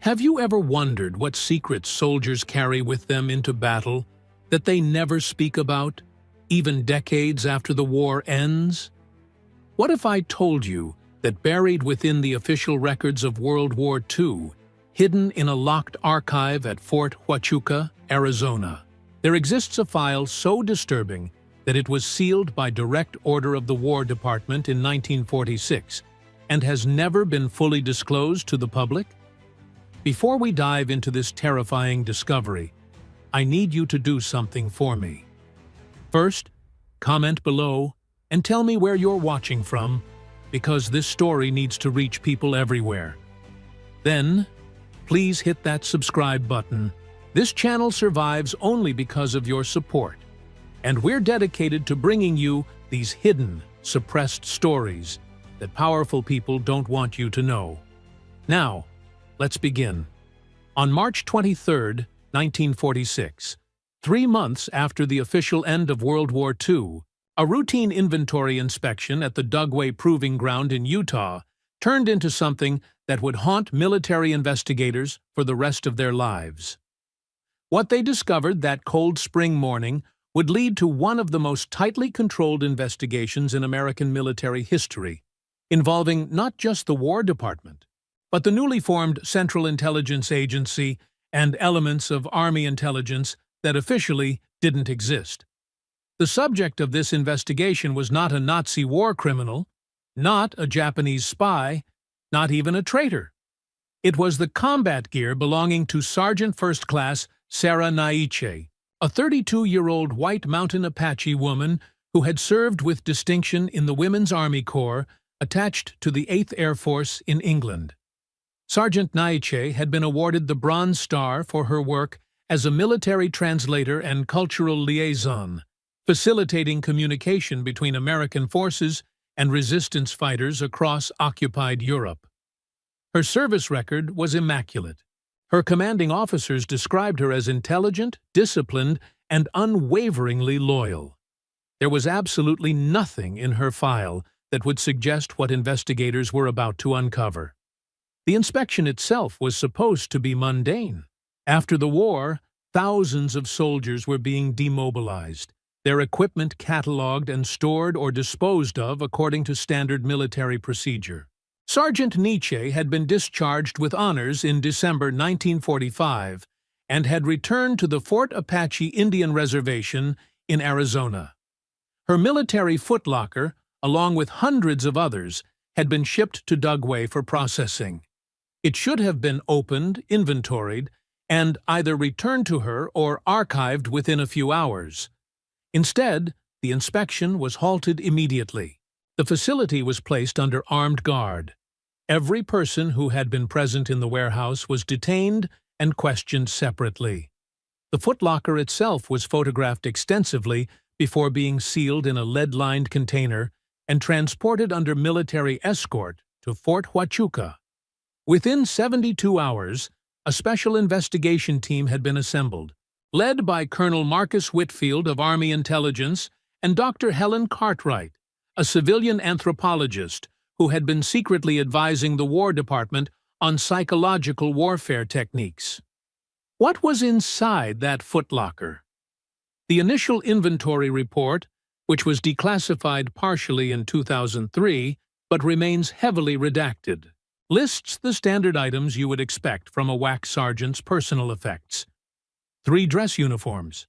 Have you ever wondered what secrets soldiers carry with them into battle that they never speak about, even decades after the war ends? What if I told you that buried within the official records of World War II, hidden in a locked archive at Fort Huachuca, Arizona, there exists a file so disturbing that it was sealed by direct order of the War Department in 1946 and has never been fully disclosed to the public? Before we dive into this terrifying discovery, I need you to do something for me. First, comment below and tell me where you're watching from, because this story needs to reach people everywhere. Then, please hit that subscribe button. This channel survives only because of your support, and we're dedicated to bringing you these hidden, suppressed stories that powerful people don't want you to know. Now, let's begin. On March 23, 1946, 3 months after the official end of World War II, a routine inventory inspection at the Dugway Proving Ground in Utah turned into something that would haunt military investigators for the rest of their lives. What they discovered that cold spring morning would lead to one of the most tightly controlled investigations in American military history, involving not just the War Department, but the newly formed Central Intelligence Agency and elements of Army intelligence that officially didn't exist. The subject of this investigation was not a Nazi war criminal, not a Japanese spy, not even a traitor. It was the combat gear belonging to Sergeant First Class Sarah Naiche, a 32-year-old white mountain Apache woman who had served with distinction in the Women's Army Corps attached to the 8th Air Force in England. Sergeant Naiche had been awarded the Bronze Star for her work as a military translator and cultural liaison, facilitating communication between American forces and resistance fighters across occupied Europe. Her service record was immaculate. Her commanding officers described her as intelligent, disciplined, and unwaveringly loyal. There was absolutely nothing in her file that would suggest what investigators were about to uncover. The inspection itself was supposed to be mundane. After the war, thousands of soldiers were being demobilized, their equipment catalogued and stored or disposed of according to standard military procedure. Sergeant Nietzsche had been discharged with honors in December 1945 and had returned to the Fort Apache Indian Reservation in Arizona. Her military footlocker, along with hundreds of others, had been shipped to Dugway for processing. It should have been opened, inventoried, and either returned to her or archived within a few hours. Instead, the inspection was halted immediately. The facility was placed under armed guard. Every person who had been present in the warehouse was detained and questioned separately. The footlocker itself was photographed extensively before being sealed in a lead-lined container and transported under military escort to Fort Huachuca. Within 72 hours, a special investigation team had been assembled, led by Colonel Marcus Whitfield of Army Intelligence and Dr. Helen Cartwright, a civilian anthropologist who had been secretly advising the War Department on psychological warfare techniques. What was inside that footlocker? The initial inventory report, which was declassified partially in 2003 but remains heavily redacted, lists the standard items you would expect from a WAC sergeant's personal effects: 3 dress uniforms,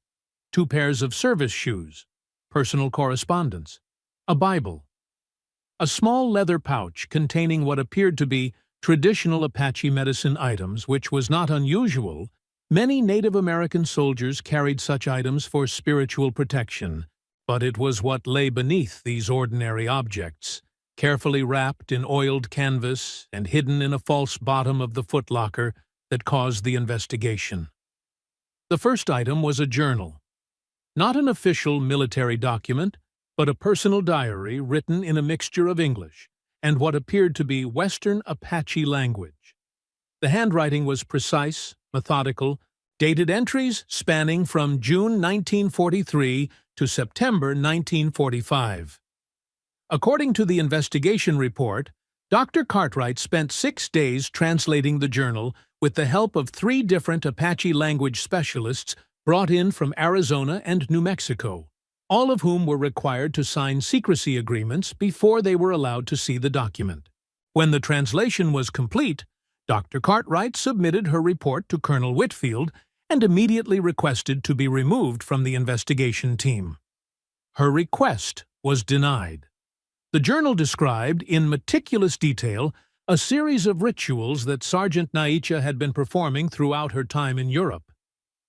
2 pairs of service shoes, personal correspondence, a Bible, a small leather pouch containing what appeared to be traditional Apache medicine items, which was not unusual. Many Native American soldiers carried such items for spiritual protection, but it was what lay beneath these ordinary objects, carefully wrapped in oiled canvas and hidden in a false bottom of the footlocker, that caused the investigation. The first item was a journal. Not an official military document, but a personal diary written in a mixture of English and what appeared to be Western Apache language. The handwriting was precise, methodical, dated entries spanning from June 1943 to September 1945. According to the investigation report, Dr. Cartwright spent 6 days translating the journal with the help of 3 different Apache language specialists brought in from Arizona and New Mexico, all of whom were required to sign secrecy agreements before they were allowed to see the document. When the translation was complete, Dr. Cartwright submitted her report to Colonel Whitfield and immediately requested to be removed from the investigation team. Her request was denied. The journal described, in meticulous detail, a series of rituals that Sergeant Naicha had been performing throughout her time in Europe.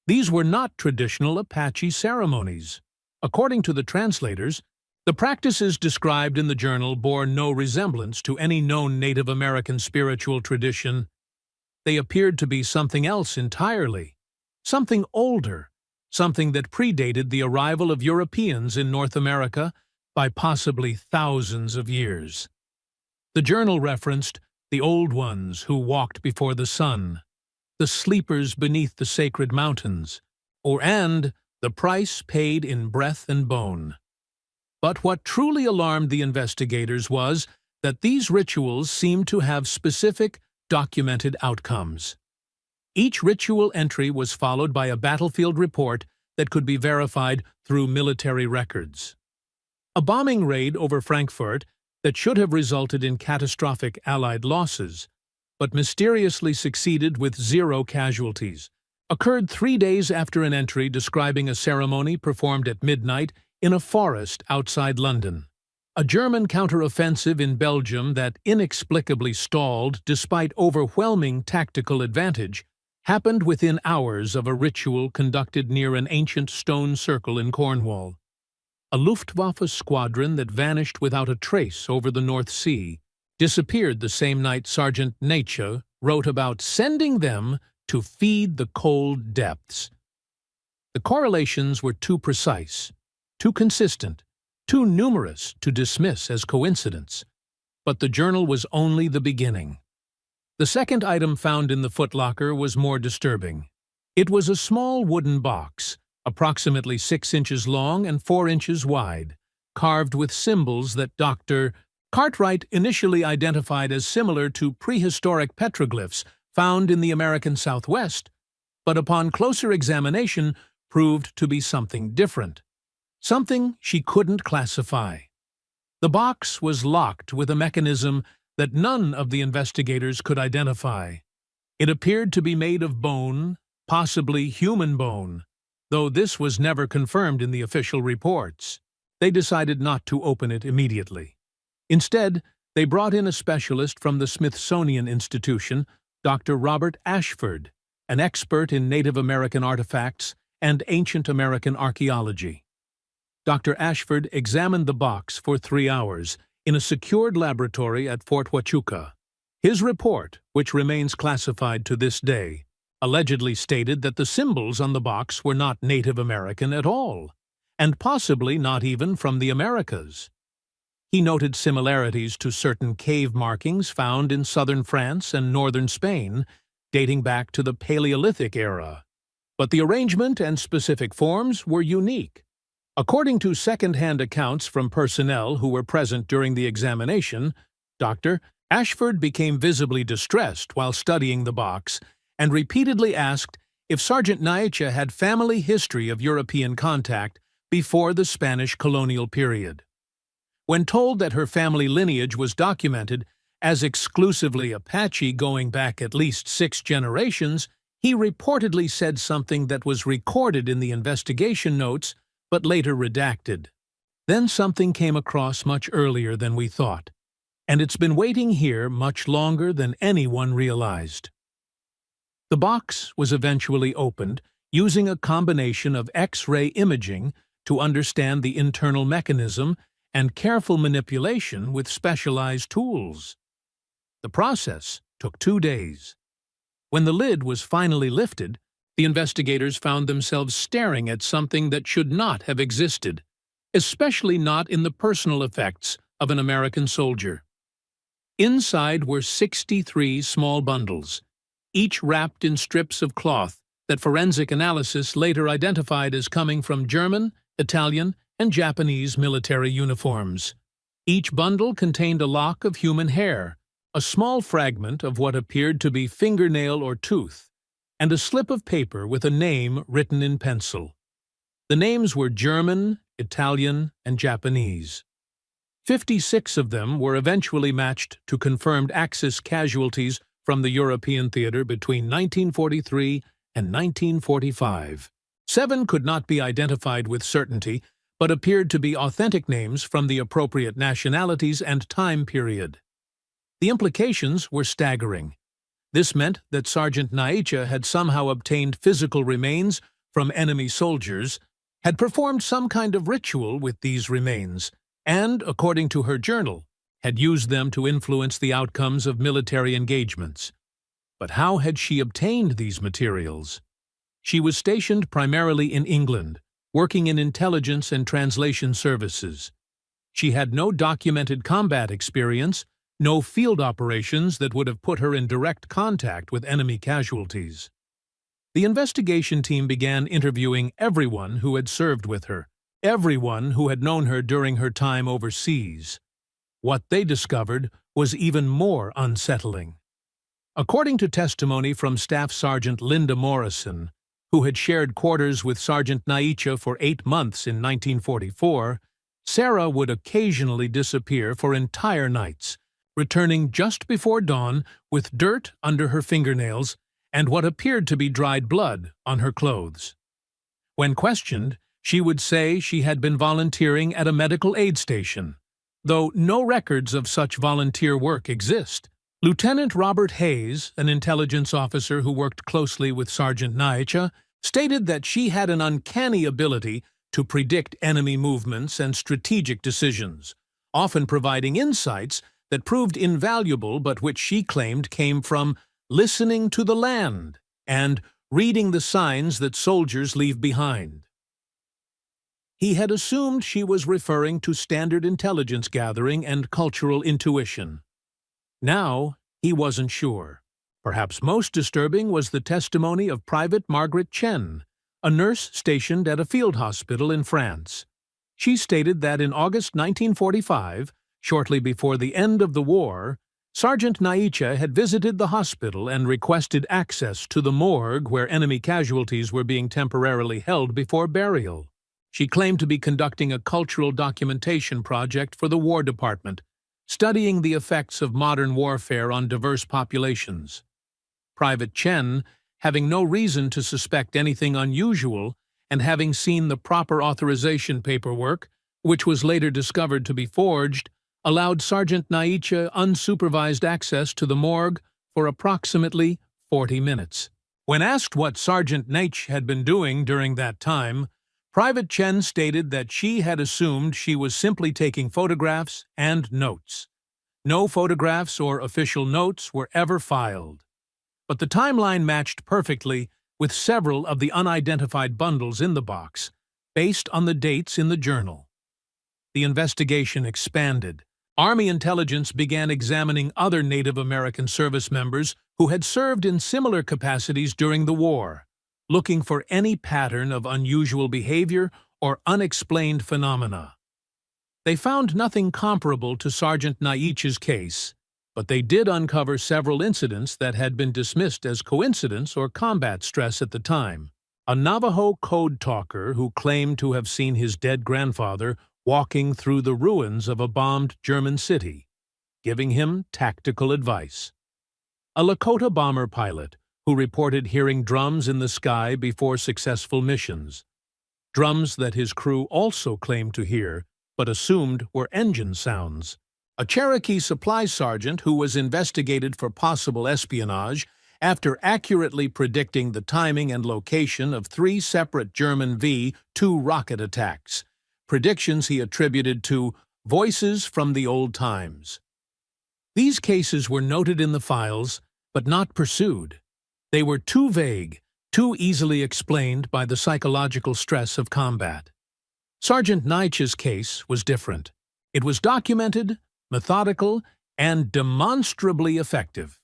These were not traditional Apache ceremonies. According to the translators, the practices described in the journal bore no resemblance to any known Native American spiritual tradition. They appeared to be something else entirely, something older, something that predated the arrival of Europeans in North America by possibly thousands of years. The journal referenced the old ones who walked before the sun, the sleepers beneath the sacred mountains, and the price paid in breath and bone. But what truly alarmed the investigators was that these rituals seemed to have specific, documented outcomes. Each ritual entry was followed by a battlefield report that could be verified through military records. A bombing raid over Frankfurt that should have resulted in catastrophic Allied losses, but mysteriously succeeded with 0 casualties, occurred 3 days after an entry describing a ceremony performed at midnight in a forest outside London. A German counteroffensive in Belgium that inexplicably stalled despite overwhelming tactical advantage happened within hours of a ritual conducted near an ancient stone circle in Cornwall. A Luftwaffe squadron that vanished without a trace over the North Sea disappeared the same night Sergeant Naicha wrote about sending them to feed the cold depths. The correlations were too precise, too consistent, too numerous to dismiss as coincidence. But the journal was only the beginning. The second item found in the footlocker was more disturbing. It was a small wooden box, approximately 6 inches long and 4 inches wide, carved with symbols that Dr. Cartwright initially identified as similar to prehistoric petroglyphs found in the American Southwest, but upon closer examination proved to be something different, something she couldn't classify. The box was locked with a mechanism that none of the investigators could identify. It appeared to be made of bone, possibly human bone, though this was never confirmed in the official reports. They decided not to open it immediately. Instead, they brought in a specialist from the Smithsonian Institution, Dr. Robert Ashford, an expert in Native American artifacts and ancient American archaeology. Dr. Ashford examined the box for 3 hours in a secured laboratory at Fort Huachuca. His report, which remains classified to this day, allegedly stated that the symbols on the box were not Native American at all, and possibly not even from the Americas. He noted similarities to certain cave markings found in southern France and northern Spain, dating back to the Paleolithic era. But the arrangement and specific forms were unique. According to second-hand accounts from personnel who were present during the examination, Dr. Ashford became visibly distressed while studying the box and repeatedly asked if Sergeant Naicha had family history of European contact before the Spanish colonial period. When told that her family lineage was documented as exclusively Apache going back at least 6 generations, he reportedly said something that was recorded in the investigation notes but later redacted. Then something came across much earlier than we thought, and it's been waiting here much longer than anyone realized. The box was eventually opened using a combination of X-ray imaging to understand the internal mechanism and careful manipulation with specialized tools. The process took 2 days. When the lid was finally lifted, the investigators found themselves staring at something that should not have existed, especially not in the personal effects of an American soldier. Inside were 63 small bundles, each wrapped in strips of cloth that forensic analysis later identified as coming from German, Italian, and Japanese military uniforms. Each bundle contained a lock of human hair, a small fragment of what appeared to be fingernail or tooth, and a slip of paper with a name written in pencil. The names were German, Italian, and Japanese. 56 of them were eventually matched to confirmed Axis casualties from the European theater between 1943 and 1945. 7 could not be identified with certainty, but appeared to be authentic names from the appropriate nationalities and time period. The implications were staggering. This meant that Sergeant Naicha had somehow obtained physical remains from enemy soldiers, had performed some kind of ritual with these remains, and, according to her journal, had used them to influence the outcomes of military engagements. But how had she obtained these materials? She was stationed primarily in England, working in intelligence and translation services. She had no documented combat experience, no field operations that would have put her in direct contact with enemy casualties. The investigation team began interviewing everyone who had served with her, everyone who had known her during her time overseas. What they discovered was even more unsettling. According to testimony from Staff Sergeant Linda Morrison, who had shared quarters with Sergeant Naicha for 8 months in 1944, Sarah would occasionally disappear for entire nights, returning just before dawn with dirt under her fingernails and what appeared to be dried blood on her clothes. When questioned, she would say she had been volunteering at a medical aid station, though no records of such volunteer work exist. Lieutenant Robert Hayes, an intelligence officer who worked closely with Sergeant Naicha, stated that she had an uncanny ability to predict enemy movements and strategic decisions, often providing insights that proved invaluable but which she claimed came from listening to the land and reading the signs that soldiers leave behind. He had assumed she was referring to standard intelligence gathering and cultural intuition. Now, he wasn't sure. Perhaps most disturbing was the testimony of Private Margaret Chen, a nurse stationed at a field hospital in France. She stated that in August 1945, shortly before the end of the war, Sergeant Naicha had visited the hospital and requested access to the morgue where enemy casualties were being temporarily held before burial. She claimed to be conducting a cultural documentation project for the War Department, studying the effects of modern warfare on diverse populations. Private Chen, having no reason to suspect anything unusual and having seen the proper authorization paperwork, which was later discovered to be forged, allowed Sergeant Naicha unsupervised access to the morgue for approximately 40 minutes. When asked what Sergeant Naicha had been doing during that time, Private Chen stated that she had assumed she was simply taking photographs and notes. No photographs or official notes were ever filed. But the timeline matched perfectly with several of the unidentified bundles in the box, based on the dates in the journal. The investigation expanded. Army intelligence began examining other Native American service members who had served in similar capacities during the war, looking for any pattern of unusual behavior or unexplained phenomena. They found nothing comparable to Sergeant Naicha's case, but they did uncover several incidents that had been dismissed as coincidence or combat stress at the time. A Navajo code talker who claimed to have seen his dead grandfather walking through the ruins of a bombed German city, giving him tactical advice. A Lakota bomber pilot who reported hearing drums in the sky before successful missions, drums that his crew also claimed to hear but assumed were engine sounds. A Cherokee supply sergeant who was investigated for possible espionage after accurately predicting the timing and location of 3 separate German V-2 rocket attacks, predictions he attributed to voices from the old times. These cases were noted in the files, but not pursued. They were too vague, too easily explained by the psychological stress of combat. Sergeant Naicha's case was different. It was documented, methodical, and demonstrably effective.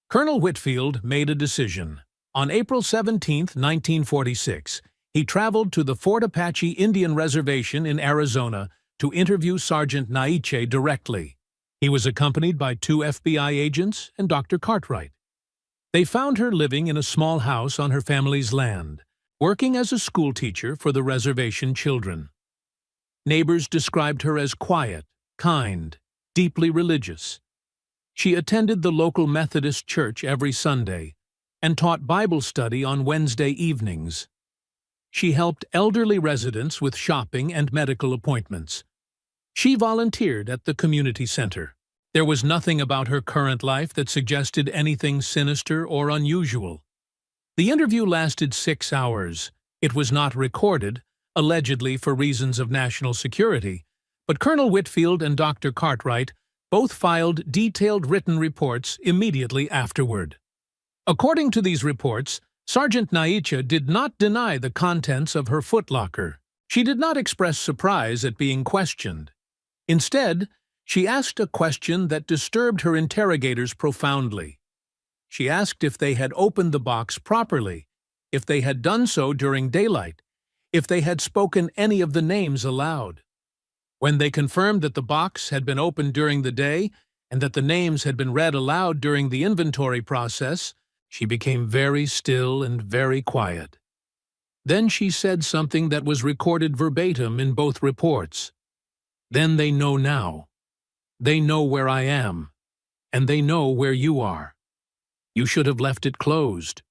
Colonel Whitfield made a decision. On April 17, 1946, he traveled to the Fort Apache Indian Reservation in Arizona to interview Sergeant Naicha directly. He was accompanied by 2 FBI agents and Dr. Cartwright. They found her living in a small house on her family's land, working as a schoolteacher for the reservation children. Neighbors described her as quiet, kind, deeply religious. She attended the local Methodist church every Sunday and taught Bible study on Wednesday evenings. She helped elderly residents with shopping and medical appointments. She volunteered at the community center. There was nothing about her current life that suggested anything sinister or unusual. The interview lasted 6 hours. It was not recorded, allegedly for reasons of national security, but Colonel Whitfield and Dr. Cartwright both filed detailed written reports immediately afterward. According to these reports, Sergeant Naicha did not deny the contents of her footlocker. She did not express surprise at being questioned. Instead, she asked a question that disturbed her interrogators profoundly. She asked if they had opened the box properly, if they had done so during daylight, if they had spoken any of the names aloud. When they confirmed that the box had been opened during the day and that the names had been read aloud during the inventory process, she became very still and very quiet. Then she said something that was recorded verbatim in both reports. "Then they know now. They know where I am, and they know where you are. You should have left it closed.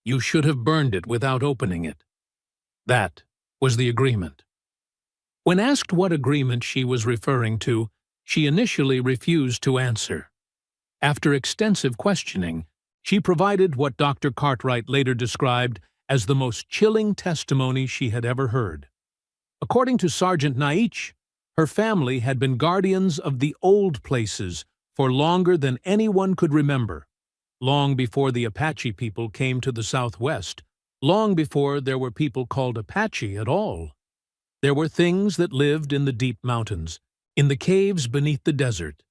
You should have burned it without opening it." That was the agreement. When asked what agreement she was referring to, she initially refused to answer. After extensive questioning, she provided what Dr. Cartwright later described as the most chilling testimony she had ever heard. According to Sergeant Naich, her family had been guardians of the old places for longer than anyone could remember, long before the Apache people came to the southwest, long before there were people called Apache at all. There were things that lived in the deep mountains, in the caves beneath the desert,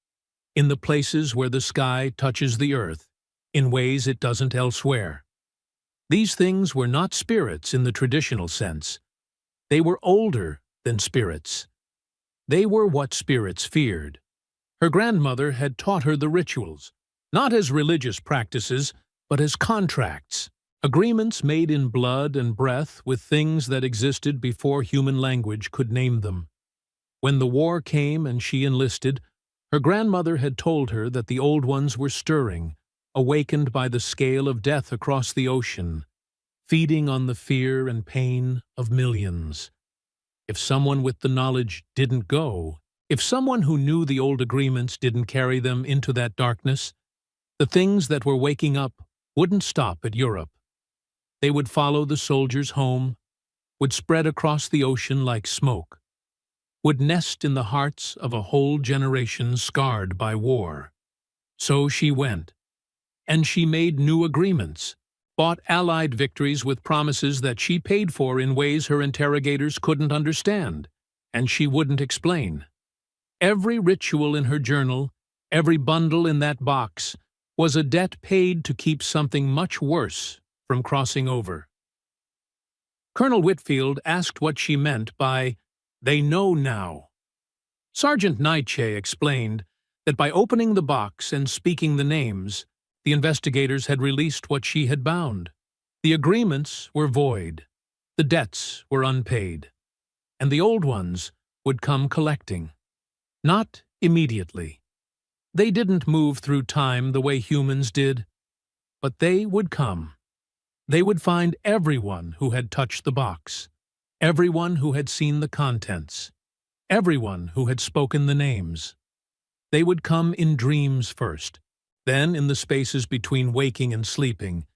in the places where the sky touches the earth, in ways it doesn't elsewhere. These things were not spirits in the traditional sense. They were older than spirits. They were what spirits feared. Her grandmother had taught her the rituals, not as religious practices, but as contracts, agreements made in blood and breath with things that existed before human language could name them. When the war came and she enlisted, her grandmother had told her that the old ones were stirring, awakened by the scale of death across the ocean, feeding on the fear and pain of millions. If someone with the knowledge didn't go, if someone who knew the old agreements didn't carry them into that darkness, the things that were waking up wouldn't stop at Europe. They would follow the soldiers home, would spread across the ocean like smoke, would nest in the hearts of a whole generation scarred by war. So she went, and she made new agreements, bought Allied victories with promises that she paid for in ways her interrogators couldn't understand, and she wouldn't explain. Every ritual in her journal, every bundle in that box, was a debt paid to keep something much worse from crossing over. Colonel Whitfield asked what she meant by, "They know now." Sergeant Naiche explained that by opening the box and speaking the names, the investigators had released what she had bound. The agreements were void, the debts were unpaid, and the old ones would come collecting. Not immediately. They didn't move through time the way humans did, but they would come. They would find everyone who had touched the box, everyone who had seen the contents, everyone who had spoken the names. They would come in dreams first, then in the spaces between waking and sleeping,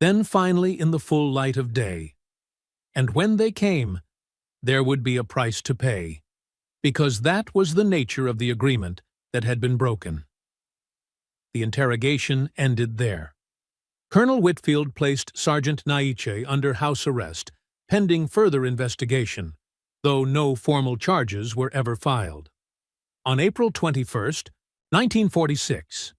then finally in the full light of day. And when they came, there would be a price to pay, because that was the nature of the agreement that had been broken. The interrogation ended there. Colonel Whitfield placed Sergeant Naiche under house arrest, pending further investigation, though no formal charges were ever filed. On April 21, 1946,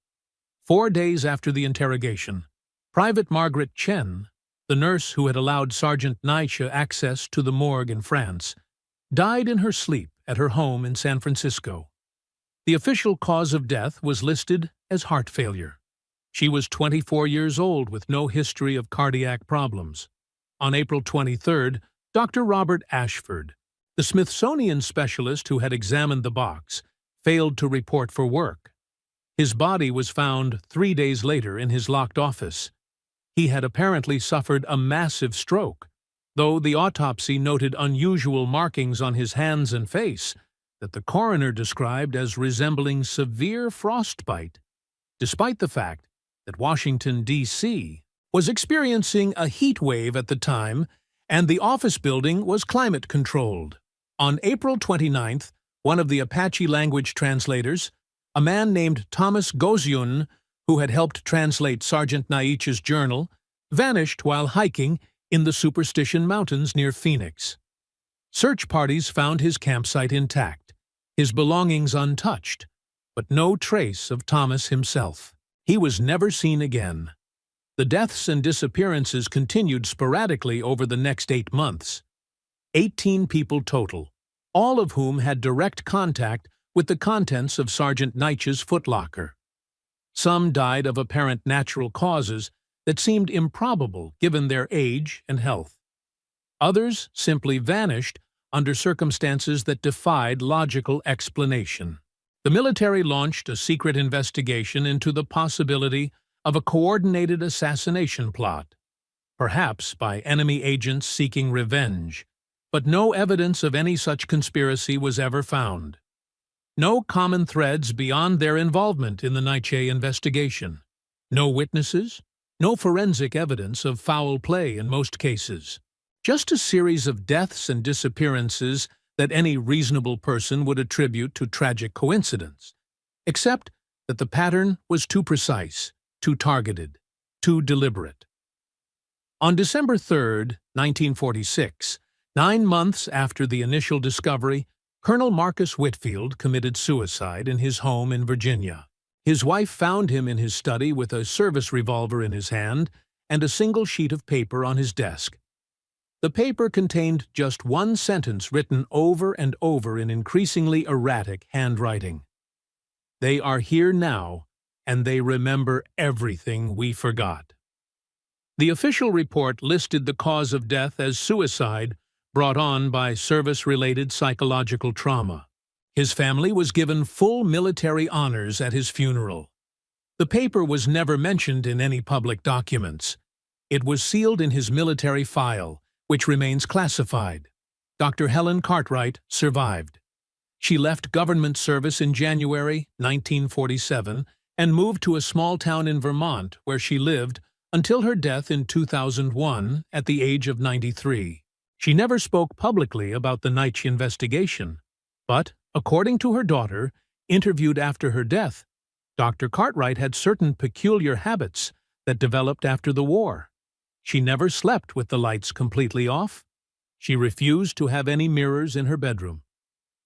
4 days after the interrogation, Private Margaret Chen, the nurse who had allowed Sergeant Naiche access to the morgue in France, died in her sleep at her home in San Francisco. The official cause of death was listed as heart failure. She was 24 years old with no history of cardiac problems. On April 23rd, Dr. Robert Ashford, the Smithsonian specialist who had examined the box, failed to report for work. His body was found 3 days later in his locked office. He had apparently suffered a massive stroke, though the autopsy noted unusual markings on his hands and face that the coroner described as resembling severe frostbite, despite the fact that Washington, D.C. was experiencing a heat wave at the time and the office building was climate-controlled. On April 29th, one of the Apache language translators, a man named Thomas Goziun, who had helped translate Sergeant Naiche's journal, vanished while hiking in the Superstition Mountains near Phoenix. Search parties found his campsite intact, his belongings untouched, but no trace of Thomas himself. He was never seen again. The deaths and disappearances continued sporadically over the next 8 months. 18 people total, all of whom had direct contact with the contents of Sergeant Naiche's footlocker. Some died of apparent natural causes that seemed improbable given their age and health. Others simply vanished under circumstances that defied logical explanation. The military launched a secret investigation into the possibility of a coordinated assassination plot, perhaps by enemy agents seeking revenge, but no evidence of any such conspiracy was ever found. No common threads beyond their involvement in the Naiche investigation. No witnesses, no forensic evidence of foul play in most cases. Just a series of deaths and disappearances that any reasonable person would attribute to tragic coincidence, except that the pattern was too precise, too targeted, too deliberate. On December 3, 1946, 9 months after the initial discovery, Colonel Marcus Whitfield committed suicide in his home in Virginia. His wife found him in his study with a service revolver in his hand and a single sheet of paper on his desk. The paper contained just one sentence written over and over in increasingly erratic handwriting. "They are here now, and they remember everything we forgot." The official report listed the cause of death as suicide brought on by service-related psychological trauma. His family was given full military honors at his funeral. The paper was never mentioned in any public documents. It was sealed in his military file, which remains classified. Dr. Helen Cartwright survived. She left government service in January 1947 and moved to a small town in Vermont where she lived until her death in 2001 at the age of 93. She never spoke publicly about the Naiche investigation, but, according to her daughter, interviewed after her death, Dr. Cartwright had certain peculiar habits that developed after the war. She never slept with the lights completely off. She refused to have any mirrors in her bedroom.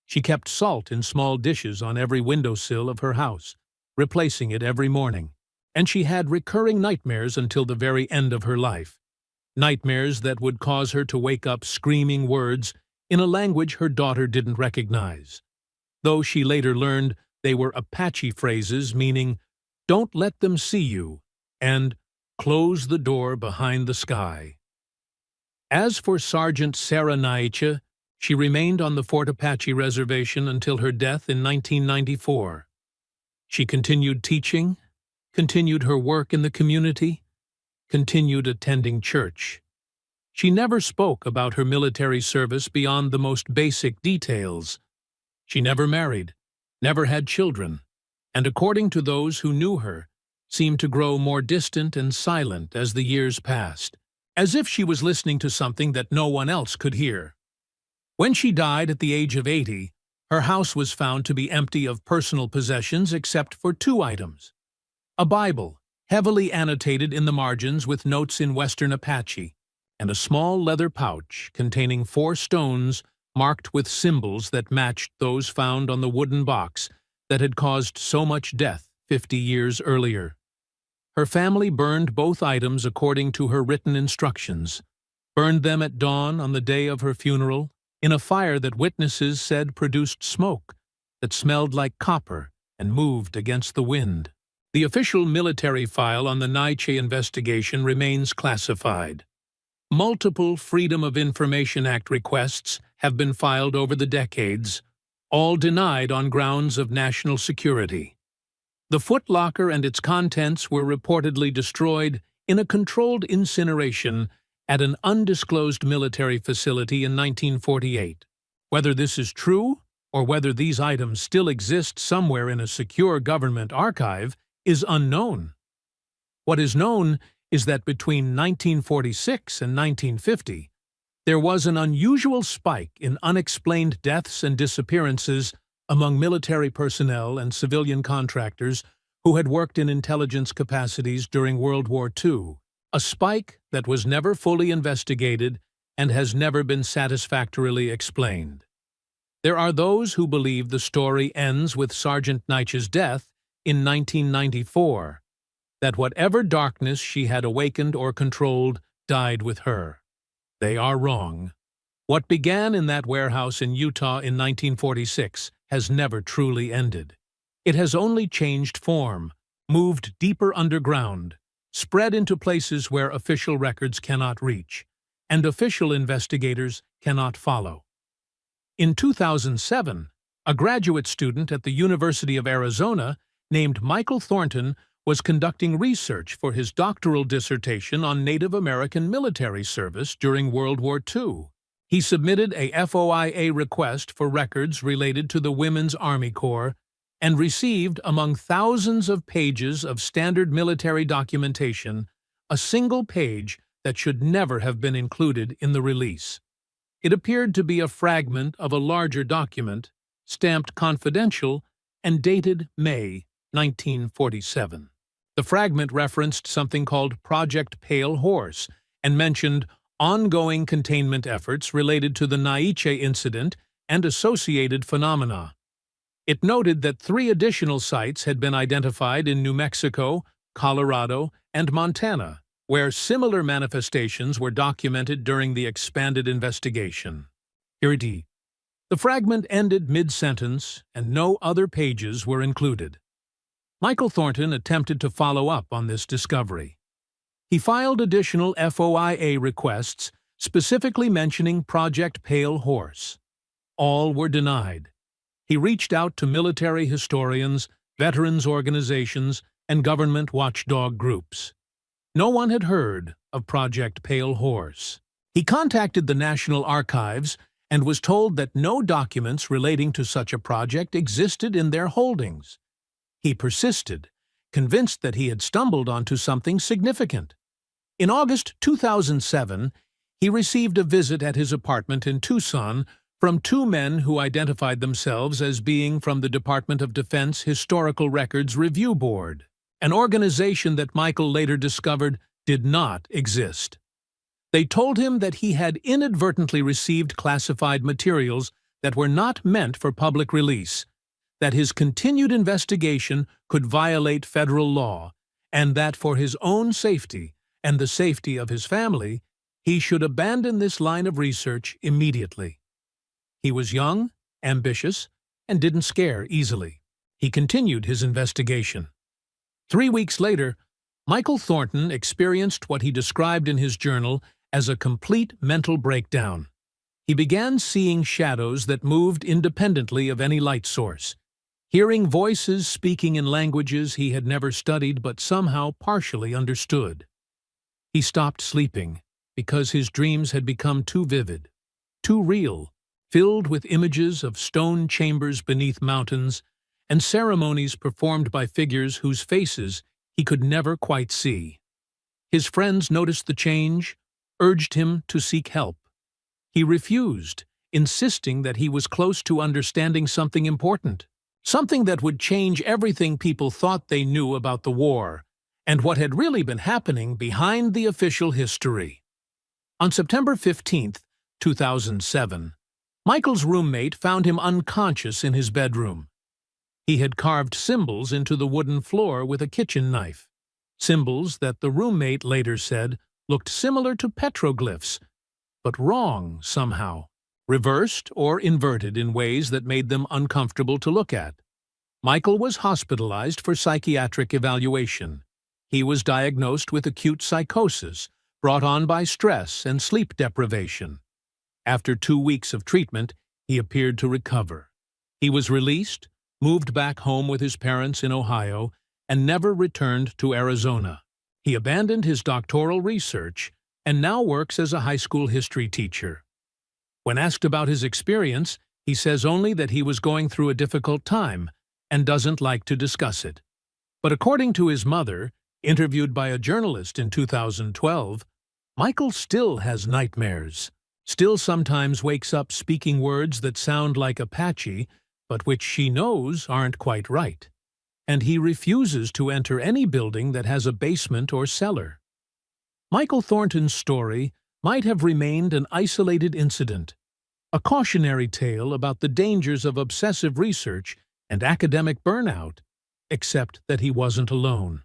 She kept salt in small dishes on every windowsill of her house, replacing it every morning. And she had recurring nightmares until the very end of her life. Nightmares that would cause her to wake up screaming words in a language her daughter didn't recognize, though she later learned they were Apache phrases meaning, "Don't let them see you," and "Close the door behind the sky." As for Sergeant Sarah Naiche, she remained on the Fort Apache Reservation until her death in 1994. She continued teaching, continued her work in the community, continued attending church. She never spoke about her military service beyond the most basic details. She never married, never had children, and according to those who knew her, seemed to grow more distant and silent as the years passed, as if she was listening to something that no one else could hear. When she died at the age of 80, her house was found to be empty of personal possessions except for 2 items: a Bible, heavily annotated in the margins with notes in Western Apache, and a small leather pouch containing 4 stones marked with symbols that matched those found on the wooden box that had caused so much death 50 years earlier. Her family burned both items according to her written instructions, burned them at dawn on the day of her funeral in a fire that witnesses said produced smoke, that smelled like copper and moved against the wind. The official military file on the Nietzsche investigation remains classified. Multiple Freedom of Information Act requests have been filed over the decades, all denied on grounds of national security. The footlocker and its contents were reportedly destroyed in a controlled incineration at an undisclosed military facility in 1948. Whether this is true, or whether these items still exist somewhere in a secure government archive, is unknown. What is known is that between 1946 and 1950, there was an unusual spike in unexplained deaths and disappearances among military personnel and civilian contractors who had worked in intelligence capacities during World War II, a spike that was never fully investigated and has never been satisfactorily explained. There are those who believe the story ends with Sergeant Nietzsche's death in 1994, that whatever darkness she had awakened or controlled died with her. They are wrong. What began in that warehouse in Utah in 1946 has never truly ended. It has only changed form, moved deeper underground, spread into places where official records cannot reach, and official investigators cannot follow. In 2007, a graduate student at the University of Arizona named Michael Thornton was conducting research for his doctoral dissertation on Native American military service during World War II. He submitted a FOIA request for records related to the Women's Army Corps and received, among thousands of pages of standard military documentation, a single page that should never have been included in the release. It appeared to be a fragment of a larger document, stamped confidential and dated May 1947. The fragment referenced something called Project Pale Horse and mentioned ongoing containment efforts related to the Nietzsche incident and associated phenomena. It noted that 3 additional sites had been identified in New Mexico, Colorado, and Montana, where similar manifestations were documented during the expanded investigation. Here it is. The fragment ended mid-sentence, and no other pages were included. Michael Thornton attempted to follow up on this discovery. He filed additional FOIA requests specifically mentioning Project Pale Horse. All were denied. He reached out to military historians, veterans organizations, and government watchdog groups. No one had heard of Project Pale Horse. He contacted the National Archives and was told that no documents relating to such a project existed in their holdings. He persisted, convinced that he had stumbled onto something significant. In August 2007, he received a visit at his apartment in Tucson from 2 men who identified themselves as being from the Department of Defense Historical Records Review Board, an organization that Michael later discovered did not exist. They told him that he had inadvertently received classified materials that were not meant for public release, that his continued investigation could violate federal law, and that for his own safety and the safety of his family, he should abandon this line of research immediately. He was young, ambitious, and didn't scare easily. He continued his investigation. 3 weeks later, Michael Thornton experienced what he described in his journal as a complete mental breakdown. He began seeing shadows that moved independently of any light source, hearing voices speaking in languages he had never studied but somehow partially understood. He stopped sleeping because his dreams had become too vivid, too real, filled with images of stone chambers beneath mountains and ceremonies performed by figures whose faces he could never quite see. His friends noticed the change, urged him to seek help. He refused, insisting that he was close to understanding something important, something that would change everything people thought they knew about the war, and what had really been happening behind the official history. On September 15, 2007, Michael's roommate found him unconscious in his bedroom. He had carved symbols into the wooden floor with a kitchen knife, symbols that the roommate later said looked similar to petroglyphs, but wrong somehow. reversed or inverted in ways that made them uncomfortable to look at. Michael was hospitalized for psychiatric evaluation. He was diagnosed with acute psychosis, brought on by stress and sleep deprivation. After 2 weeks of treatment, he appeared to recover. He was released, moved back home with his parents in Ohio, and never returned to Arizona. He abandoned his doctoral research and now works as a high school history teacher. When asked about his experience, he says only that he was going through a difficult time and doesn't like to discuss it. But according to his mother, interviewed by a journalist in 2012, Michael still has nightmares, still sometimes wakes up speaking words that sound like Apache, but which she knows aren't quite right. And he refuses to enter any building that has a basement or cellar. Michael Thornton's story might have remained an isolated incident, a cautionary tale about the dangers of obsessive research and academic burnout, except that he wasn't alone.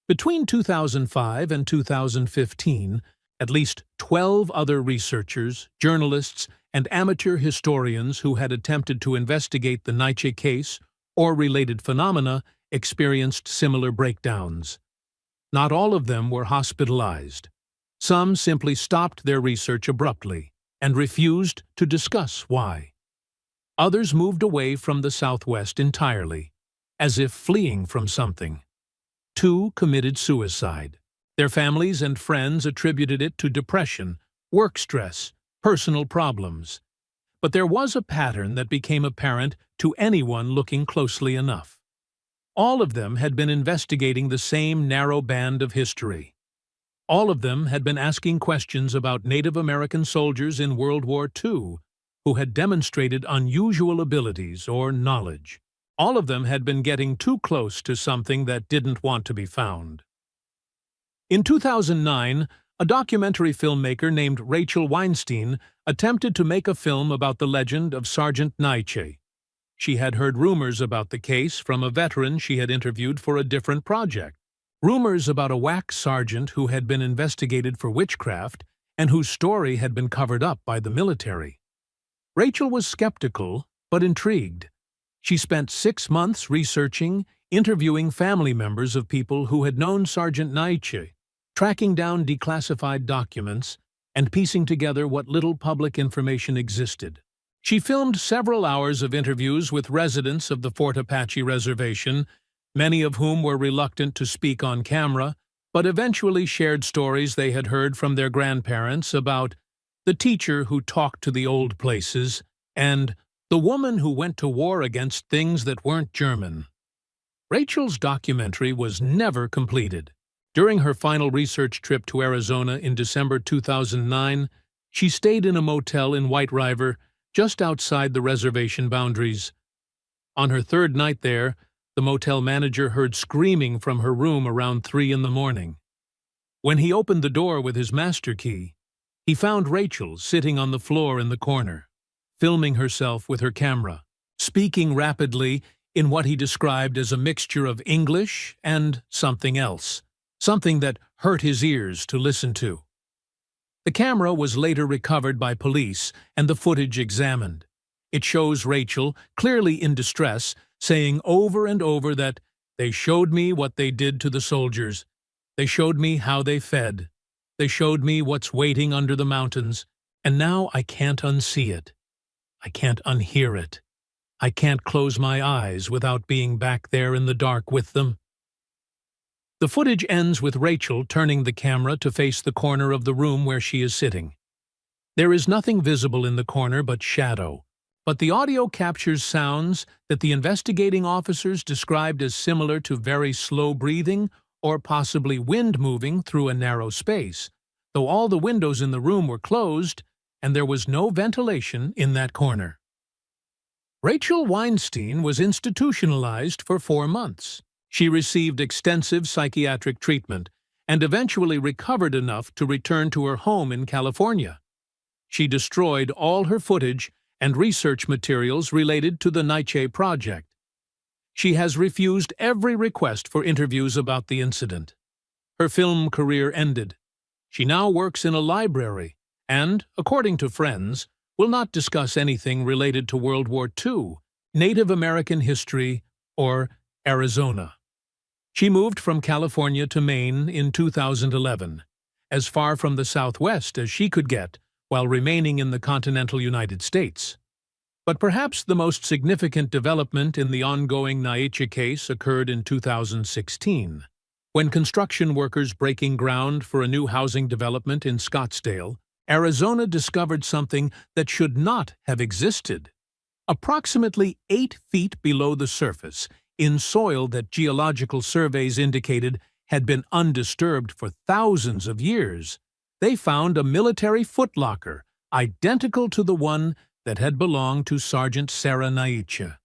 Between 2005 and 2015, at least 12 other researchers, journalists, and amateur historians who had attempted to investigate the Nietzsche case or related phenomena experienced similar breakdowns. Not all of them were hospitalized. Some simply stopped their research abruptly and refused to discuss why. Others moved away from the Southwest entirely, as if fleeing from something. 2 committed suicide. Their families and friends attributed it to depression, work stress, personal problems. But there was a pattern that became apparent to anyone looking closely enough. All of them had been investigating the same narrow band of history. All of them had been asking questions about Native American soldiers in World War II who had demonstrated unusual abilities or knowledge. All of them had been getting too close to something that didn't want to be found. In 2009, a documentary filmmaker named Rachel Weinstein attempted to make a film about the legend of Sergeant Nietzsche. She had heard rumors about the case from a veteran she had interviewed for a different project. Rumors about a WAC sergeant who had been investigated for witchcraft and whose story had been covered up by the military. Rachel was skeptical, but intrigued. She spent 6 months researching, interviewing family members of people who had known Sergeant Nietzsche, tracking down declassified documents, and piecing together what little public information existed. She filmed several hours of interviews with residents of the Fort Apache Reservation, many of whom were reluctant to speak on camera, but eventually shared stories they had heard from their grandparents about the teacher who talked to the old places, and the woman who went to war against things that weren't German. Rachel's documentary was never completed. During her final research trip to Arizona in December 2009, she stayed in a motel in White River, just outside the reservation boundaries. On her 3rd night there, the motel manager heard screaming from her room around 3 in the morning. When he opened the door with his master key, he found Rachel sitting on the floor in the corner, filming herself with her camera, speaking rapidly in what he described as a mixture of English and something else, something that hurt his ears to listen to. The camera was later recovered by police and the footage examined. It shows Rachel, clearly in distress, saying over and over that they showed me what they did to the soldiers. They showed me how they fed. They showed me what's waiting under the mountains, and now I can't unsee it. I can't unhear it. I can't close my eyes without being back there in the dark with them. The footage ends with Rachel turning the camera to face the corner of the room where she is sitting. There is nothing visible in the corner but shadow, but the audio captures sounds that the investigating officers described as similar to very slow breathing or possibly wind moving through a narrow space, though all the windows in the room were closed and there was no ventilation in that corner. Rachel Weinstein was institutionalized for 4 months. She received extensive psychiatric treatment and eventually recovered enough to return to her home in California. She destroyed all her footage and research materials related to the Nietzsche project. She has refused every request for interviews about the incident. Her film career ended. She now works in a library and, according to friends, will not discuss anything related to World War II, Native American history, or Arizona. She moved from California to Maine in 2011, as far from the Southwest as she could get while remaining in the continental United States. But perhaps the most significant development in the ongoing Naicha case occurred in 2016, when construction workers breaking ground for a new housing development in Scottsdale, Arizona discovered something that should not have existed. Approximately 8 feet below the surface, in soil that geological surveys indicated had been undisturbed for thousands of years, they found a military footlocker identical to the one that had belonged to Sergeant Sarah Naicha.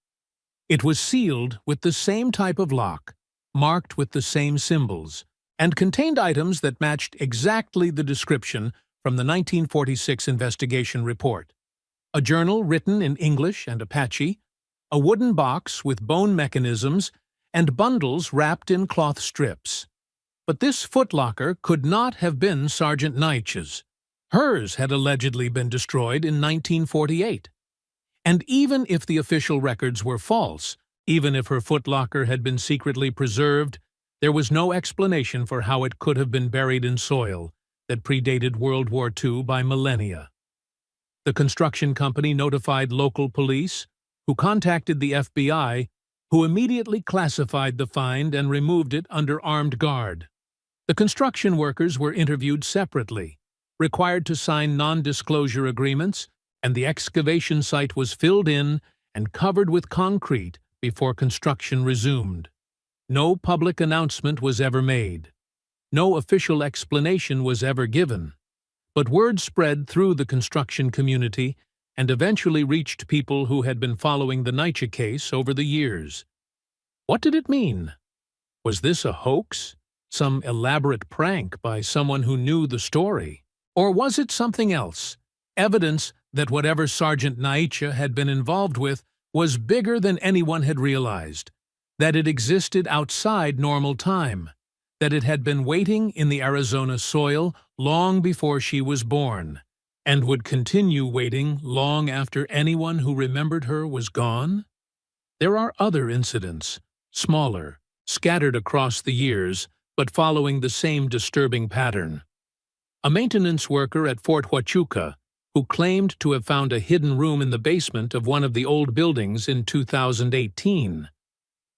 It was sealed with the same type of lock, marked with the same symbols, and contained items that matched exactly the description from the 1946 investigation report: a journal written in English and Apache, a wooden box with bone mechanisms, and bundles wrapped in cloth strips. But this footlocker could not have been Sergeant Naicha's. Hers had allegedly been destroyed in 1948. And even if the official records were false, even if her footlocker had been secretly preserved, there was no explanation for how it could have been buried in soil that predated World War II by millennia. The construction company notified local police, who contacted the FBI, who immediately classified the find and removed it under armed guard. The construction workers were interviewed separately, required to sign non-disclosure agreements, and the excavation site was filled in and covered with concrete before construction resumed. No public announcement was ever made. No official explanation was ever given. But word spread through the construction community and eventually reached people who had been following the Naicha case over the years. What did it mean? Was this a hoax? Some elaborate prank by someone who knew the story? Or was it something else? Evidence that whatever Sergeant Naicha had been involved with was bigger than anyone had realized, that it existed outside normal time, that it had been waiting in the Arizona soil long before she was born, and would continue waiting long after anyone who remembered her was gone? There are other incidents, smaller, scattered across the years, but following the same disturbing pattern. A maintenance worker at Fort Huachuca, who claimed to have found a hidden room in the basement of one of the old buildings in 2018.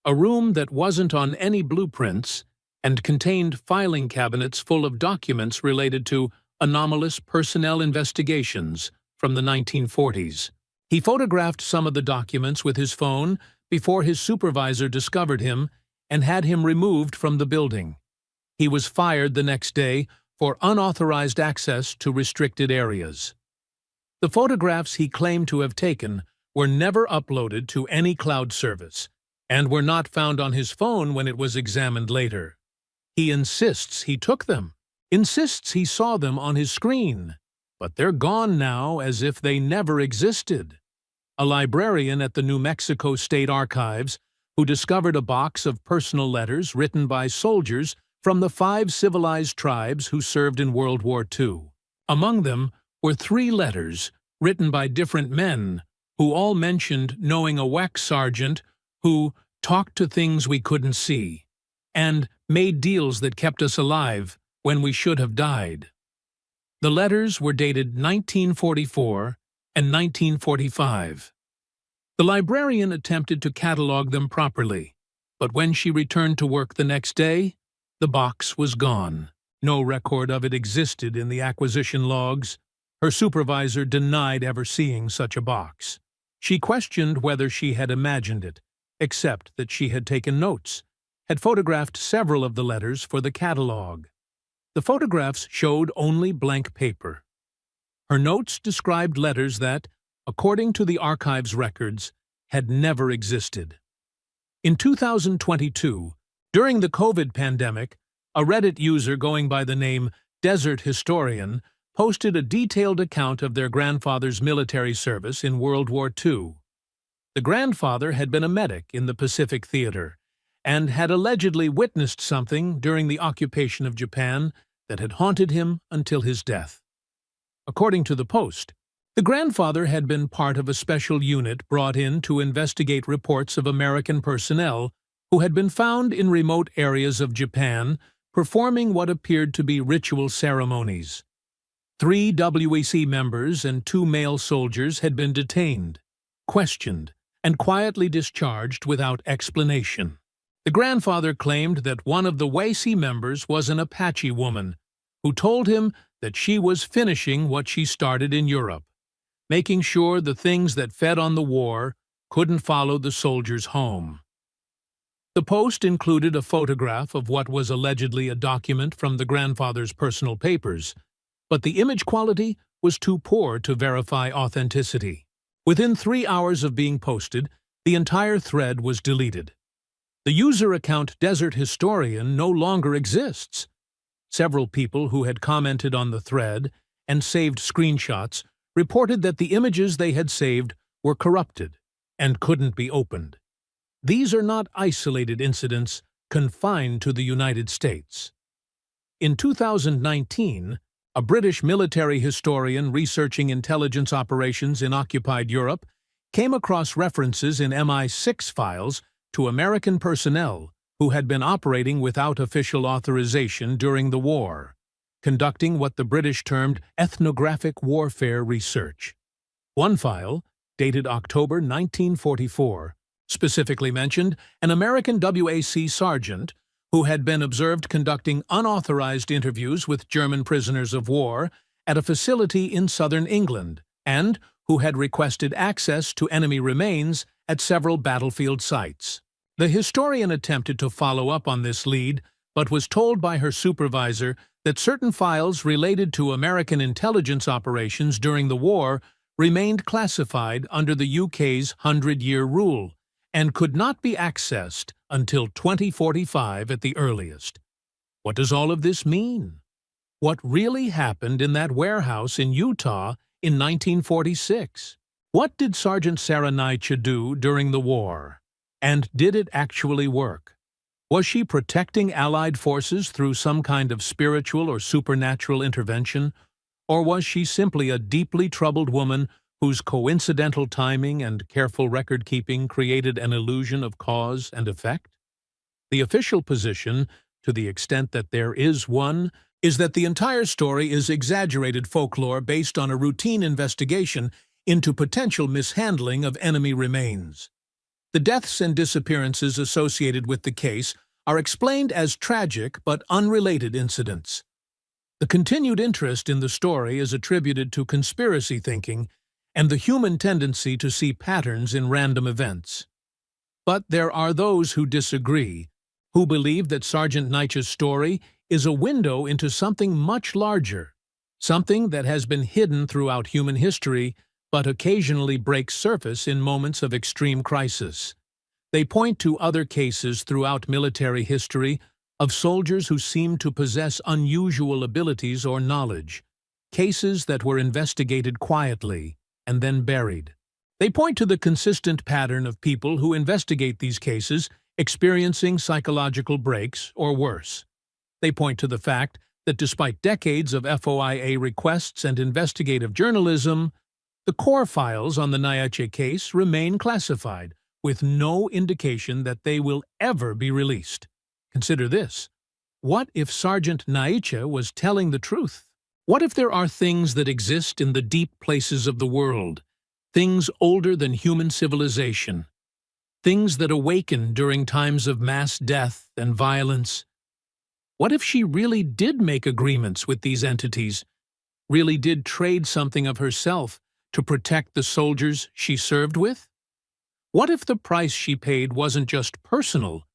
A room that wasn't on any blueprints and contained filing cabinets full of documents related to anomalous personnel investigations from the 1940s. He photographed some of the documents with his phone before his supervisor discovered him and had him removed from the building. He was fired the next day for unauthorized access to restricted areas. The photographs he claimed to have taken were never uploaded to any cloud service and were not found on his phone when it was examined later. He insists he took them, insists he saw them on his screen, but they're gone now as if they never existed. A librarian at the New Mexico State Archives who discovered a box of personal letters written by soldiers from the 5 civilized tribes who served in World War II. Among them were 3 letters written by different men who all mentioned knowing a WEC sergeant who talked to things we couldn't see and made deals that kept us alive when we should have died. The letters were dated 1944 and 1945. The librarian attempted to catalog them properly, but when she returned to work the next day, the box was gone. No record of it existed in the acquisition logs. Her supervisor denied ever seeing such a box. She questioned whether she had imagined it, except that she had taken notes, had photographed several of the letters for the catalog. The photographs showed only blank paper. Her notes described letters that, according to the archive's records, had never existed. In 2022, during the COVID pandemic, a Reddit user going by the name Desert Historian posted a detailed account of their grandfather's military service in World War II. The grandfather had been a medic in the Pacific Theater and had allegedly witnessed something during the occupation of Japan that had haunted him until his death. According to the post, The grandfather had been part of a special unit brought in to investigate reports of American personnel who had been found in remote areas of Japan performing what appeared to be ritual ceremonies. 3 WEC members and 2 male soldiers had been detained, questioned, and quietly discharged without explanation. The grandfather claimed that one of the WEC members was an Apache woman who told him that she was finishing what she started in Europe, making sure the things that fed on the war couldn't follow the soldiers home. The post included a photograph of what was allegedly a document from the grandfather's personal papers, but the image quality was too poor to verify authenticity. Within 3 hours of being posted, the entire thread was deleted. The user account Desert Historian no longer exists. Several people who had commented on the thread and saved screenshots reported that the images they had saved were corrupted and couldn't be opened. These are not isolated incidents confined to the United States. In 2019, a British military historian researching intelligence operations in occupied Europe came across references in MI6 files to American personnel who had been operating without official authorization during the war, conducting what the British termed ethnographic warfare research. One file, dated October 1944, specifically mentioned an American WAC sergeant who had been observed conducting unauthorized interviews with German prisoners of war at a facility in southern England and who had requested access to enemy remains at several battlefield sites. The historian attempted to follow up on this lead, but was told by her supervisor that certain files related to American intelligence operations during the war remained classified under the UK's 100-year rule and could not be accessed until 2045 at the earliest. What does all of this mean? What really happened in that warehouse in Utah in 1946? What did Sergeant Sarah Nietzsche do during the war? And did it actually work? Was she protecting Allied forces through some kind of spiritual or supernatural intervention? Or was she simply a deeply troubled woman whose coincidental timing and careful record-keeping created an illusion of cause and effect? The official position, to the extent that there is one, is that the entire story is exaggerated folklore based on a routine investigation into potential mishandling of enemy remains. The deaths and disappearances associated with the case are explained as tragic but unrelated incidents. The continued interest in the story is attributed to conspiracy thinking and the human tendency to see patterns in random events. But there are those who disagree, who believe that Sergeant Nietzsche's story is a window into something much larger, something that has been hidden throughout human history but occasionally breaks surface in moments of extreme crisis. They point to other cases throughout military history of soldiers who seem to possess unusual abilities or knowledge, cases that were investigated quietly and then buried. They point to the consistent pattern of people who investigate these cases experiencing psychological breaks or worse. They point to the fact that despite decades of FOIA requests and investigative journalism, the core files on the Nietzsche case remain classified, with no indication that they will ever be released. Consider this. What if Sergeant Nietzsche was telling the truth? What if there are things that exist in the deep places of the world, things older than human civilization, things that awaken during times of mass death and violence? What if she really did make agreements with these entities, really did trade something of herself to protect the soldiers she served with? What if the price she paid wasn't just personal,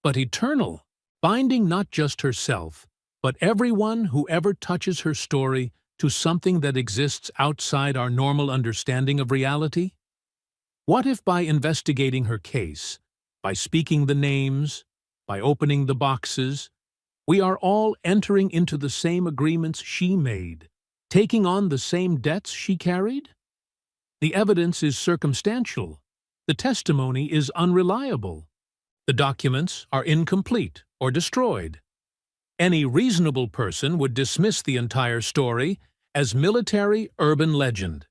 but eternal, binding not just herself, but everyone who ever touches her story to something that exists outside our normal understanding of reality? What if by investigating her case, by speaking the names, by opening the boxes, we are all entering into the same agreements she made, taking on the same debts she carried? The evidence is circumstantial. The testimony is unreliable. The documents are incomplete or destroyed. Any reasonable person would dismiss the entire story as military urban legend.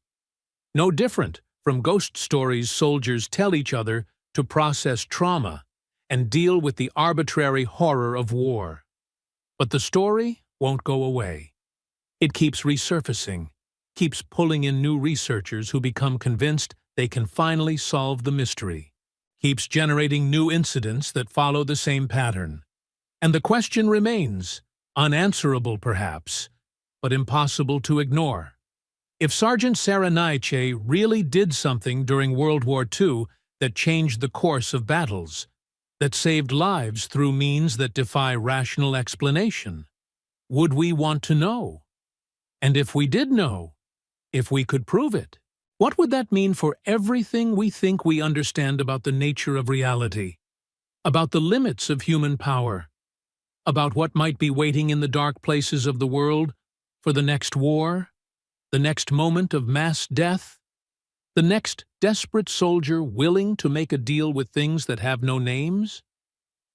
No different from ghost stories soldiers tell each other to process trauma and deal with the arbitrary horror of war. But the story won't go away. It keeps resurfacing, keeps pulling in new researchers who become convinced they can finally solve the mystery, keeps generating new incidents that follow the same pattern. And the question remains, unanswerable perhaps, but impossible to ignore. If Sergeant Sarah Naiche really did something during World War II that changed the course of battles, that saved lives through means that defy rational explanation, would we want to know? And if we did know, if we could prove it, what would that mean for everything we think we understand about the nature of reality, about the limits of human power, about what might be waiting in the dark places of the world for the next war, the next moment of mass death, the next desperate soldier willing to make a deal with things that have no names?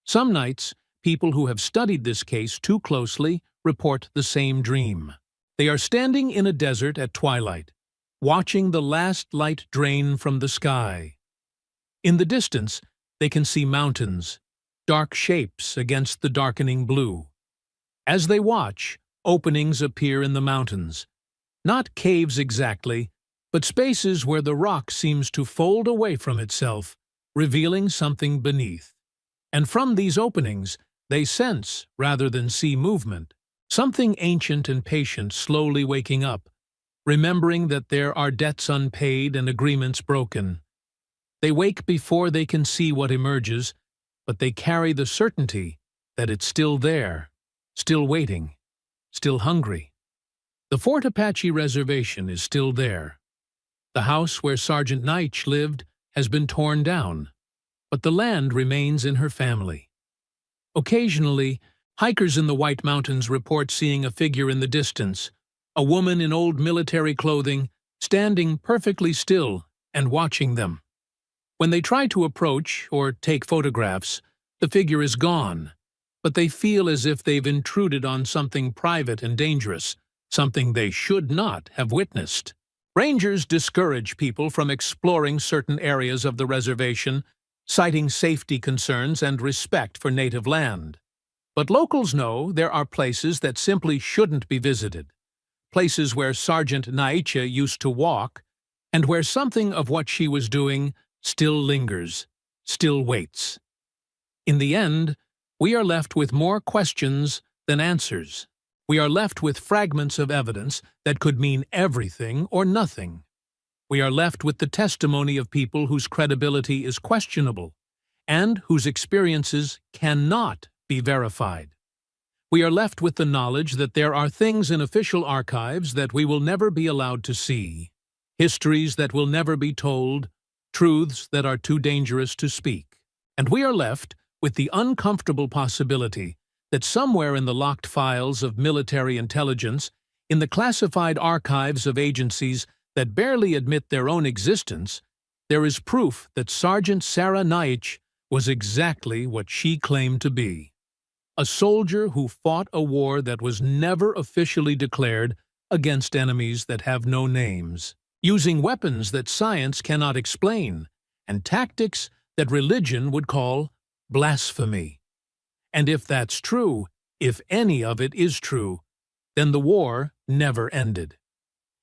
Some nights, people who have studied this case too closely report the same dream. They are standing in a desert at twilight, watching the last light drain from the sky. In the distance, they can see mountains, dark shapes against the darkening blue. As they watch, openings appear in the mountains. Not caves exactly, but spaces where the rock seems to fold away from itself, revealing something beneath. And from these openings, they sense, rather than see movement, something ancient and patient slowly waking up, remembering that there are debts unpaid and agreements broken. They wake before they can see what emerges, but they carry the certainty that it's still there, still waiting, still hungry. The Fort Apache Reservation is still there. The house where Sergeant Naiche lived has been torn down, but the land remains in her family. Occasionally, hikers in the White Mountains report seeing a figure in the distance, a woman in old military clothing, standing perfectly still and watching them. When they try to approach or take photographs, the figure is gone, but they feel as if they've intruded on something private and dangerous, something they should not have witnessed. Rangers discourage people from exploring certain areas of the reservation, citing safety concerns and respect for native land. But locals know there are places that simply shouldn't be visited, places where Sergeant Naiche used to walk, and where something of what she was doing still lingers, still waits. In the end, we are left with more questions than answers. We are left with fragments of evidence that could mean everything or nothing. We are left with the testimony of people whose credibility is questionable and whose experiences cannot be verified. We are left with the knowledge that there are things in official archives that we will never be allowed to see, histories that will never be told, truths that are too dangerous to speak. And we are left with the uncomfortable possibility that somewhere in the locked files of military intelligence, in the classified archives of agencies that barely admit their own existence, there is proof that Sergeant Sarah Naiche was exactly what she claimed to be. A soldier who fought a war that was never officially declared against enemies that have no names, using weapons that science cannot explain, and tactics that religion would call blasphemy. And if that's true, if any of it is true, then the war never ended.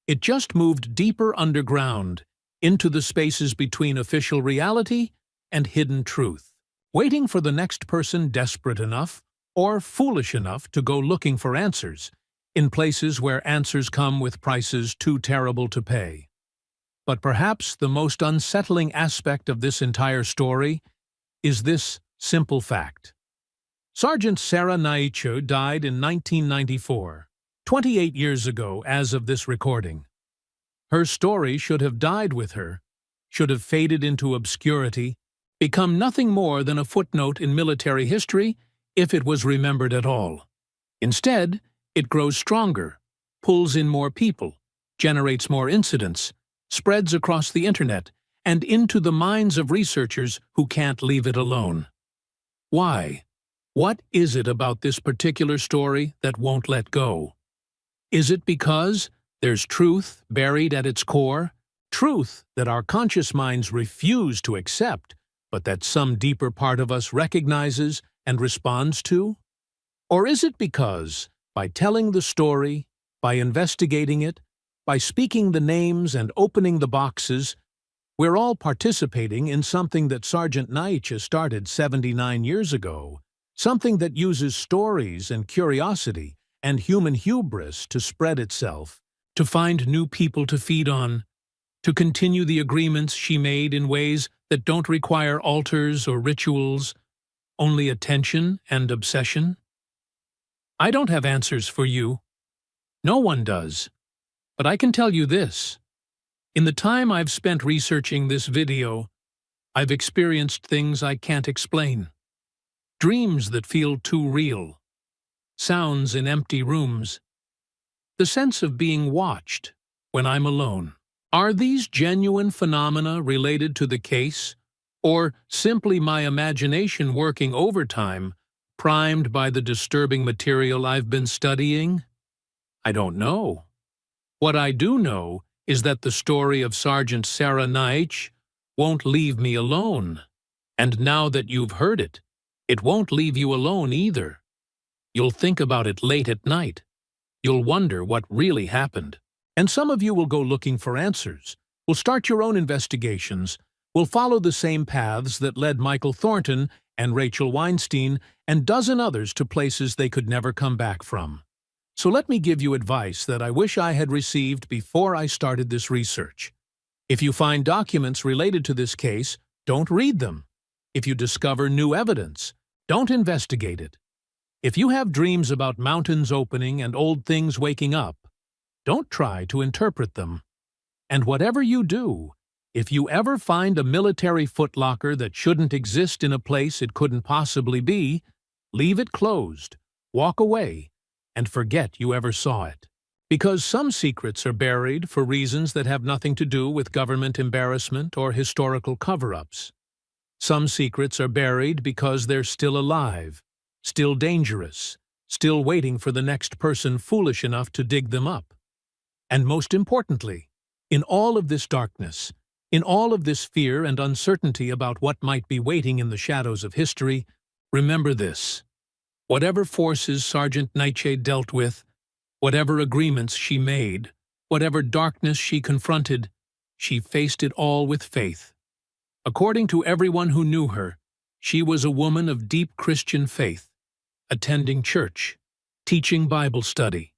It just moved deeper underground, into the spaces between official reality and hidden truth, waiting for the next person desperate enough or foolish enough to go looking for answers, in places where answers come with prices too terrible to pay. But perhaps the most unsettling aspect of this entire story is this simple fact. Sergeant Sarah Naiche died in 1994, 28 years ago as of this recording. Her story should have died with her, should have faded into obscurity, become nothing more than a footnote in military history if it was remembered at all. Instead, it grows stronger, pulls in more people, generates more incidents, spreads across the internet, and into the minds of researchers who can't leave it alone. Why? What is it about this particular story that won't let go? Is it because there's truth buried at its core, Truth that our conscious minds refuse to accept, but that some deeper part of us recognizes and responds to? Or is it because, by telling the story, by investigating it, by speaking the names and opening the boxes, we're all participating in something that Sergeant Naiche started 79 years ago, something that uses stories and curiosity and human hubris to spread itself, to find new people to feed on, to continue the agreements she made in ways that don't require altars or rituals, only attention and obsession? I don't have answers for you. No one does. But I can tell you this. In the time I've spent researching this video, I've experienced things I can't explain. Dreams that feel too real. Sounds in empty rooms. The sense of being watched when I'm alone. Are these genuine phenomena related to the case, or simply my imagination working overtime, primed by the disturbing material I've been studying? I don't know. What I do know is that the story of Sergeant Sarah Naiche won't leave me alone. And now that you've heard it, it won't leave you alone either. You'll think about it late at night. You'll wonder what really happened. And some of you will go looking for answers. Will start your own investigations. Will follow the same paths that led Michael Thornton and Rachel Weinstein and dozen others to places they could never come back from. So let me give you advice that I wish I had received before I started this research. If you find documents related to this case, don't read them. If you discover new evidence, don't investigate it. If you have dreams about mountains opening and old things waking up, don't try to interpret them. And whatever you do, if you ever find a military footlocker that shouldn't exist in a place it couldn't possibly be, leave it closed, walk away, and forget you ever saw it. Because some secrets are buried for reasons that have nothing to do with government embarrassment or historical cover-ups. Some secrets are buried because they're still alive, still dangerous, still waiting for the next person foolish enough to dig them up. And most importantly, in all of this darkness, in all of this fear and uncertainty about what might be waiting in the shadows of history, remember this. Whatever forces Sergeant Naiche dealt with, whatever agreements she made, whatever darkness she confronted, she faced it all with faith. According to everyone who knew her, she was a woman of deep Christian faith, attending church, teaching Bible study,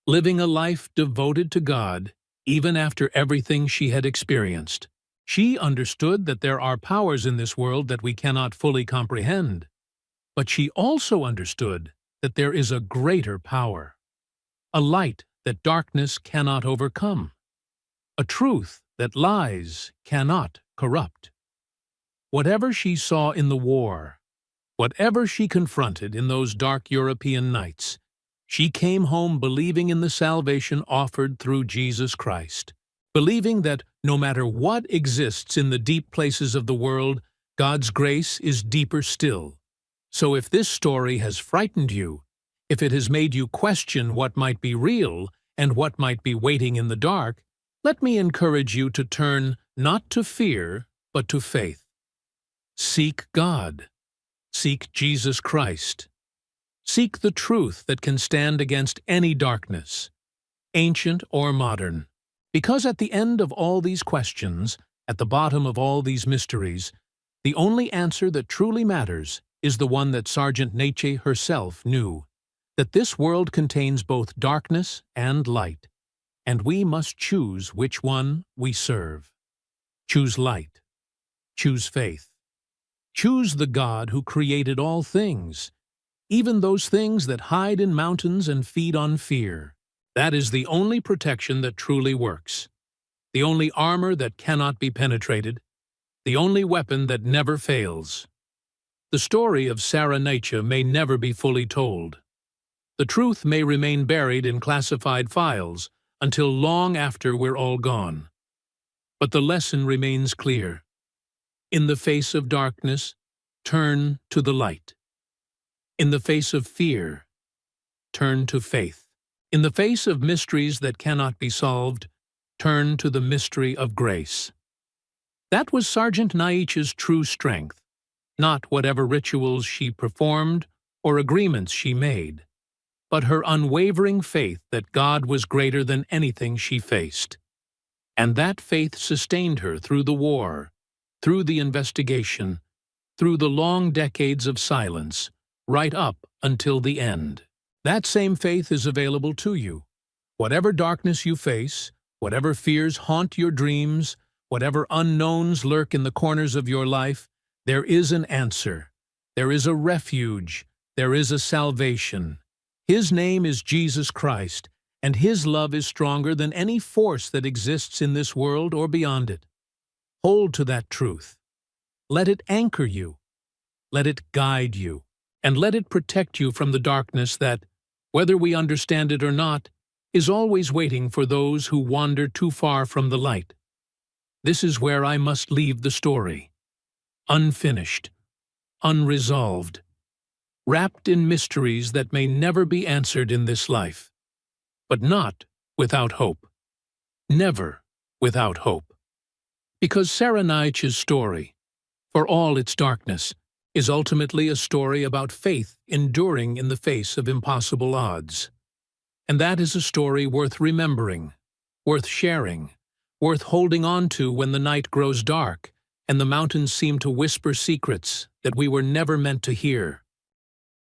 living a life devoted to God even after everything she had experienced. She understood that there are powers in this world that we cannot fully comprehend. But she also understood that there is a greater power, a light that darkness cannot overcome, a truth that lies cannot corrupt. Whatever she saw in the war, whatever she confronted in those dark European nights, she came home believing in the salvation offered through Jesus Christ, believing that no matter what exists in the deep places of the world, God's grace is deeper still. So if this story has frightened you, if it has made you question what might be real and what might be waiting in the dark, let me encourage you to turn not to fear, but to faith. Seek God. Seek Jesus Christ. Seek the truth that can stand against any darkness, ancient or modern. Because at the end of all these questions, at the bottom of all these mysteries, the only answer that truly matters is the one that Sergeant Naiche herself knew, that this world contains both darkness and light, and we must choose which one we serve. Choose light. Choose faith. Choose the God who created all things, even those things that hide in mountains and feed on fear. That is the only protection that truly works, the only armor that cannot be penetrated, the only weapon that never fails. The story of Sarah Naiche may never be fully told. The truth may remain buried in classified files until long after we're all gone. But the lesson remains clear. In the face of darkness, turn to the light. In the face of fear, turn to faith. In the face of mysteries that cannot be solved, turn to the mystery of grace. That was Sergeant Naich's true strength, not whatever rituals she performed or agreements she made, but her unwavering faith that God was greater than anything she faced. And that faith sustained her through the war, through the investigation, through the long decades of silence, right up until the end. That same faith is available to you. Whatever darkness you face, whatever fears haunt your dreams, whatever unknowns lurk in the corners of your life, there is an answer. There is a refuge. There is a salvation. His name is Jesus Christ, and His love is stronger than any force that exists in this world or beyond it. Hold to that truth. Let it anchor you. Let it guide you. And let it protect you from the darkness that, whether we understand it or not, is always waiting for those who wander too far from the light. This is where I must leave the story. Unfinished, unresolved, wrapped in mysteries that may never be answered in this life. But not without hope. Never without hope. Because Sarah Naich's story, for all its darkness, is ultimately a story about faith enduring in the face of impossible odds. And that is a story worth remembering, worth sharing, worth holding on to when the night grows dark and the mountains seem to whisper secrets that we were never meant to hear.